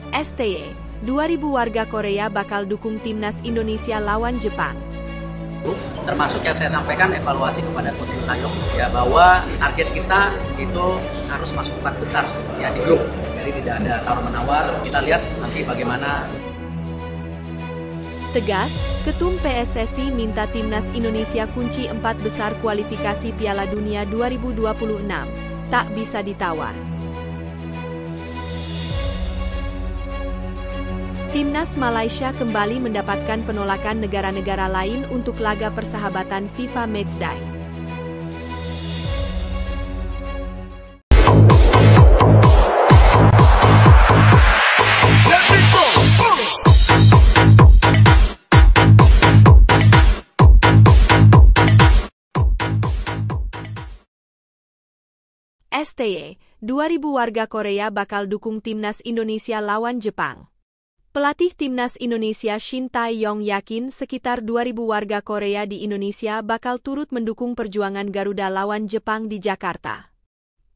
STY, 2.000 warga Korea bakal dukung timnas Indonesia lawan Jepang. Termasuk yang saya sampaikan evaluasi kepada Coach Sintayong ya, bahwa target kita itu harus masuk 4 besar ya di grup. Jadi tidak ada tawar-menawar. Kita lihat nanti bagaimana. Tegas, Ketum PSSI minta timnas Indonesia kunci 4 besar kualifikasi Piala Dunia 2026, tak bisa ditawar. Timnas Malaysia kembali mendapatkan penolakan negara-negara lain untuk laga persahabatan FIFA Matchday. STY, 2.000 warga Korea bakal dukung timnas Indonesia lawan Jepang. Pelatih timnas Indonesia Shin Tae-yong yakin sekitar 2.000 warga Korea di Indonesia bakal turut mendukung perjuangan Garuda lawan Jepang di Jakarta.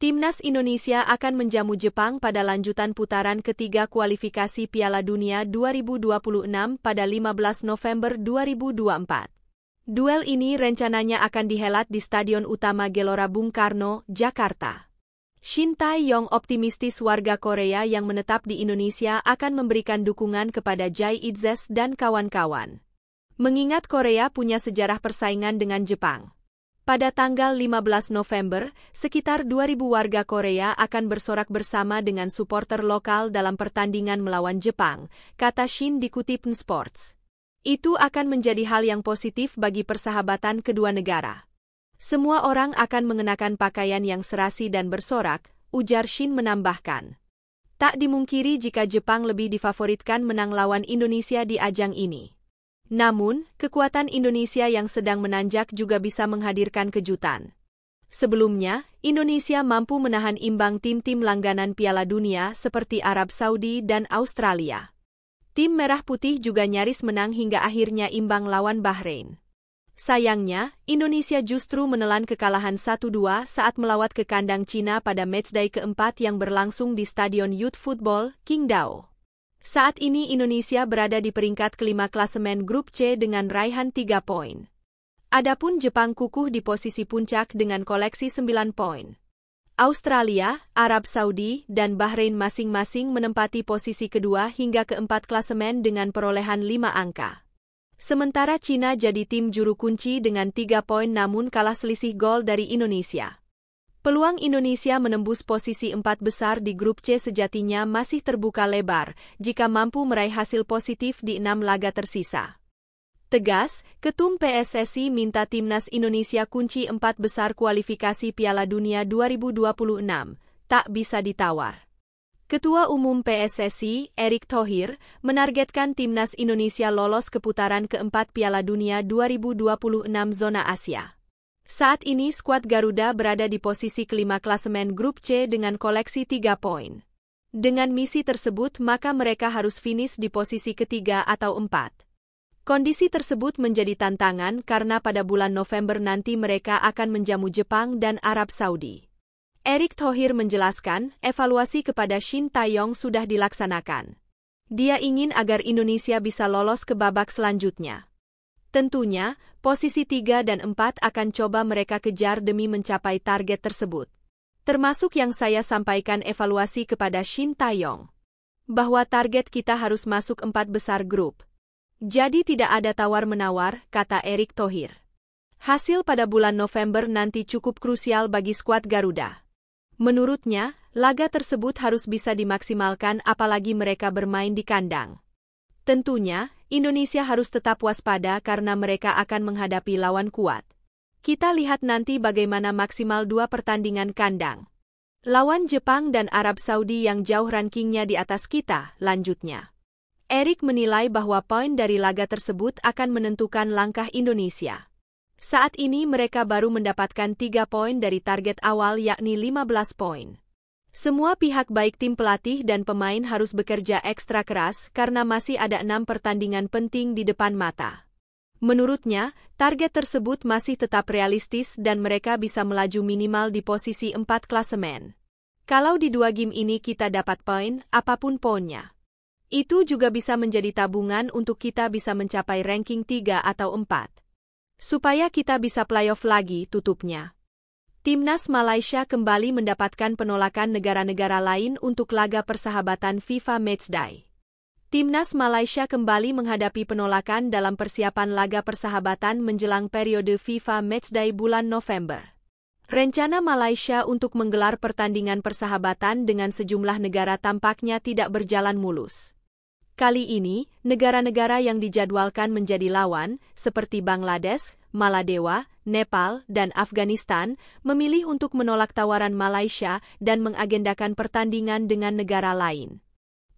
Timnas Indonesia akan menjamu Jepang pada lanjutan putaran ketiga kualifikasi Piala Dunia 2026 pada 15 November 2024. Duel ini rencananya akan dihelat di Stadion Utama Gelora Bung Karno, Jakarta. Shin Tae-yong optimistis warga Korea yang menetap di Indonesia akan memberikan dukungan kepada Jay Itzes dan kawan-kawan. Mengingat Korea punya sejarah persaingan dengan Jepang. Pada tanggal 15 November, sekitar 2.000 warga Korea akan bersorak bersama dengan supporter lokal dalam pertandingan melawan Jepang, kata Shin dikutip Sports. Itu akan menjadi hal yang positif bagi persahabatan kedua negara. Semua orang akan mengenakan pakaian yang serasi dan bersorak, ujar Shin menambahkan. Tak dimungkiri jika Jepang lebih difavoritkan menang lawan Indonesia di ajang ini. Namun, kekuatan Indonesia yang sedang menanjak juga bisa menghadirkan kejutan. Sebelumnya, Indonesia mampu menahan imbang tim-tim langganan Piala Dunia seperti Arab Saudi dan Australia. Tim Merah Putih juga nyaris menang hingga akhirnya imbang lawan Bahrain. Sayangnya, Indonesia justru menelan kekalahan 1-2 saat melawat ke kandang Cina pada matchday keempat yang berlangsung di Stadion Youth Football, Qingdao. Saat ini Indonesia berada di peringkat kelima klasemen Grup C dengan raihan 3 poin. Adapun Jepang kukuh di posisi puncak dengan koleksi 9 poin. Australia, Arab Saudi, dan Bahrain masing-masing menempati posisi kedua hingga keempat klasemen dengan perolehan 5 angka. Sementara Cina jadi tim juru kunci dengan 3 poin namun kalah selisih gol dari Indonesia. Peluang Indonesia menembus posisi 4 besar di Grup C sejatinya masih terbuka lebar jika mampu meraih hasil positif di 6 laga tersisa. Tegas, Ketum PSSI minta timnas Indonesia kunci 4 besar kualifikasi Piala Dunia 2026, tak bisa ditawar. Ketua Umum PSSI, Erick Thohir, menargetkan timnas Indonesia lolos ke putaran keempat Piala Dunia 2026 zona Asia. Saat ini skuad Garuda berada di posisi kelima klasemen Grup C dengan koleksi 3 poin. Dengan misi tersebut maka mereka harus finish di posisi ketiga atau 4. Kondisi tersebut menjadi tantangan karena pada bulan November nanti mereka akan menjamu Jepang dan Arab Saudi. Erick Thohir menjelaskan, evaluasi kepada Shin Tae-yong sudah dilaksanakan. Dia ingin agar Indonesia bisa lolos ke babak selanjutnya. Tentunya, posisi 3 dan 4 akan coba mereka kejar demi mencapai target tersebut. Termasuk yang saya sampaikan evaluasi kepada Shin Tae-yong. Bahwa target kita harus masuk 4 besar grup. Jadi tidak ada tawar-menawar, kata Erick Thohir. Hasil pada bulan November nanti cukup krusial bagi skuad Garuda. Menurutnya, laga tersebut harus bisa dimaksimalkan apalagi mereka bermain di kandang. Tentunya, Indonesia harus tetap waspada karena mereka akan menghadapi lawan kuat. Kita lihat nanti bagaimana maksimal 2 pertandingan kandang. Lawan Jepang dan Arab Saudi yang jauh rankingnya di atas kita, lanjutnya. Erick menilai bahwa poin dari laga tersebut akan menentukan langkah Indonesia. Saat ini mereka baru mendapatkan 3 poin dari target awal yakni 15 poin. Semua pihak baik tim pelatih dan pemain harus bekerja ekstra keras karena masih ada 6 pertandingan penting di depan mata. Menurutnya, target tersebut masih tetap realistis dan mereka bisa melaju minimal di posisi 4 klasemen. Kalau di 2 game ini kita dapat poin, apapun poinnya. Itu juga bisa menjadi tabungan untuk kita bisa mencapai ranking 3 atau 4. Supaya kita bisa playoff lagi, tutupnya. Timnas Malaysia kembali mendapatkan penolakan negara-negara lain untuk laga persahabatan FIFA Matchday. Timnas Malaysia kembali menghadapi penolakan dalam persiapan laga persahabatan menjelang periode FIFA Matchday bulan November. Rencana Malaysia untuk menggelar pertandingan persahabatan dengan sejumlah negara tampaknya tidak berjalan mulus. Kali ini, negara-negara yang dijadwalkan menjadi lawan, seperti Bangladesh, Maladewa, Nepal, dan Afghanistan, memilih untuk menolak tawaran Malaysia dan mengagendakan pertandingan dengan negara lain.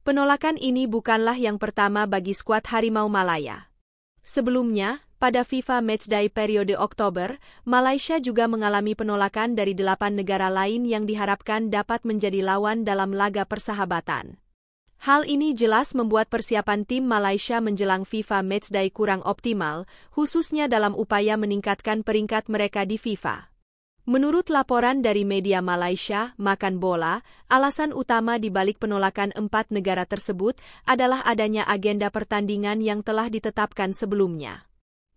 Penolakan ini bukanlah yang pertama bagi skuad Harimau Malaya. Sebelumnya, pada FIFA Matchday periode Oktober, Malaysia juga mengalami penolakan dari 8 negara lain yang diharapkan dapat menjadi lawan dalam laga persahabatan. Hal ini jelas membuat persiapan tim Malaysia menjelang FIFA Matchday kurang optimal, khususnya dalam upaya meningkatkan peringkat mereka di FIFA. Menurut laporan dari media Malaysia, Makan Bola, alasan utama di balik penolakan 4 negara tersebut adalah adanya agenda pertandingan yang telah ditetapkan sebelumnya.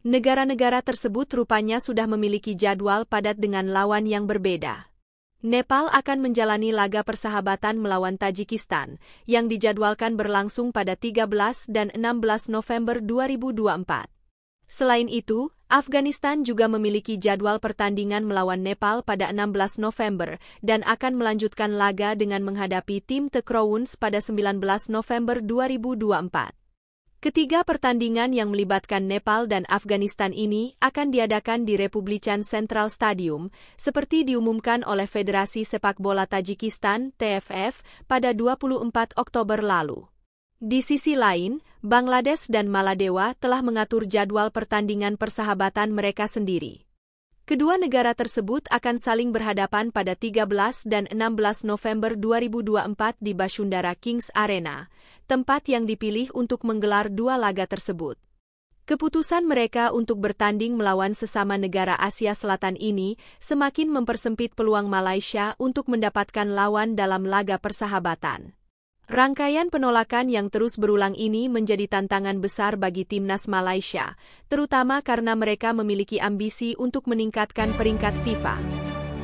Negara-negara tersebut rupanya sudah memiliki jadwal padat dengan lawan yang berbeda. Nepal akan menjalani laga persahabatan melawan Tajikistan, yang dijadwalkan berlangsung pada 13 dan 16 November 2024. Selain itu, Afghanistan juga memiliki jadwal pertandingan melawan Nepal pada 16 November dan akan melanjutkan laga dengan menghadapi tim The Crowns pada 19 November 2024. Ketiga pertandingan yang melibatkan Nepal dan Afghanistan ini akan diadakan di Republican Central Stadium, seperti diumumkan oleh Federasi Sepak Bola Tajikistan (TFF) pada 24 Oktober lalu. Di sisi lain, Bangladesh dan Maladewa telah mengatur jadwal pertandingan persahabatan mereka sendiri. Kedua negara tersebut akan saling berhadapan pada 13 dan 16 November 2024 di Bashundara Kings Arena, tempat yang dipilih untuk menggelar dua laga tersebut. Keputusan mereka untuk bertanding melawan sesama negara Asia Selatan ini semakin mempersempit peluang Malaysia untuk mendapatkan lawan dalam laga persahabatan. Rangkaian penolakan yang terus berulang ini menjadi tantangan besar bagi timnas Malaysia, terutama karena mereka memiliki ambisi untuk meningkatkan peringkat FIFA.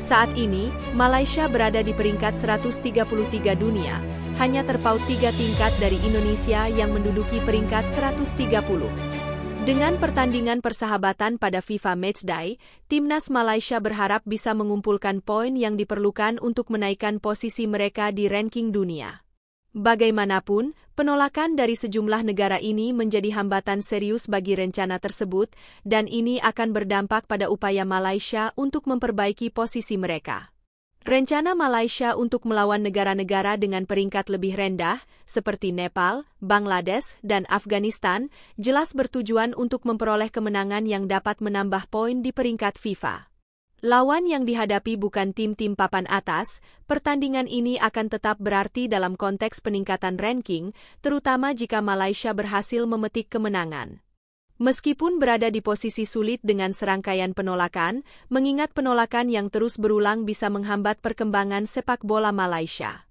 Saat ini, Malaysia berada di peringkat 133 dunia, hanya terpaut 3 tingkat dari Indonesia yang menduduki peringkat 130. Dengan pertandingan persahabatan pada FIFA Matchday, timnas Malaysia berharap bisa mengumpulkan poin yang diperlukan untuk menaikkan posisi mereka di ranking dunia. Bagaimanapun, penolakan dari sejumlah negara ini menjadi hambatan serius bagi rencana tersebut, dan ini akan berdampak pada upaya Malaysia untuk memperbaiki posisi mereka. Rencana Malaysia untuk melawan negara-negara dengan peringkat lebih rendah, seperti Nepal, Bangladesh, dan Afghanistan, jelas bertujuan untuk memperoleh kemenangan yang dapat menambah poin di peringkat FIFA. Lawan yang dihadapi bukan tim-tim papan atas, pertandingan ini akan tetap berarti dalam konteks peningkatan ranking, terutama jika Malaysia berhasil memetik kemenangan. Meskipun berada di posisi sulit dengan serangkaian penolakan, mengingat penolakan yang terus berulang bisa menghambat perkembangan sepak bola Malaysia.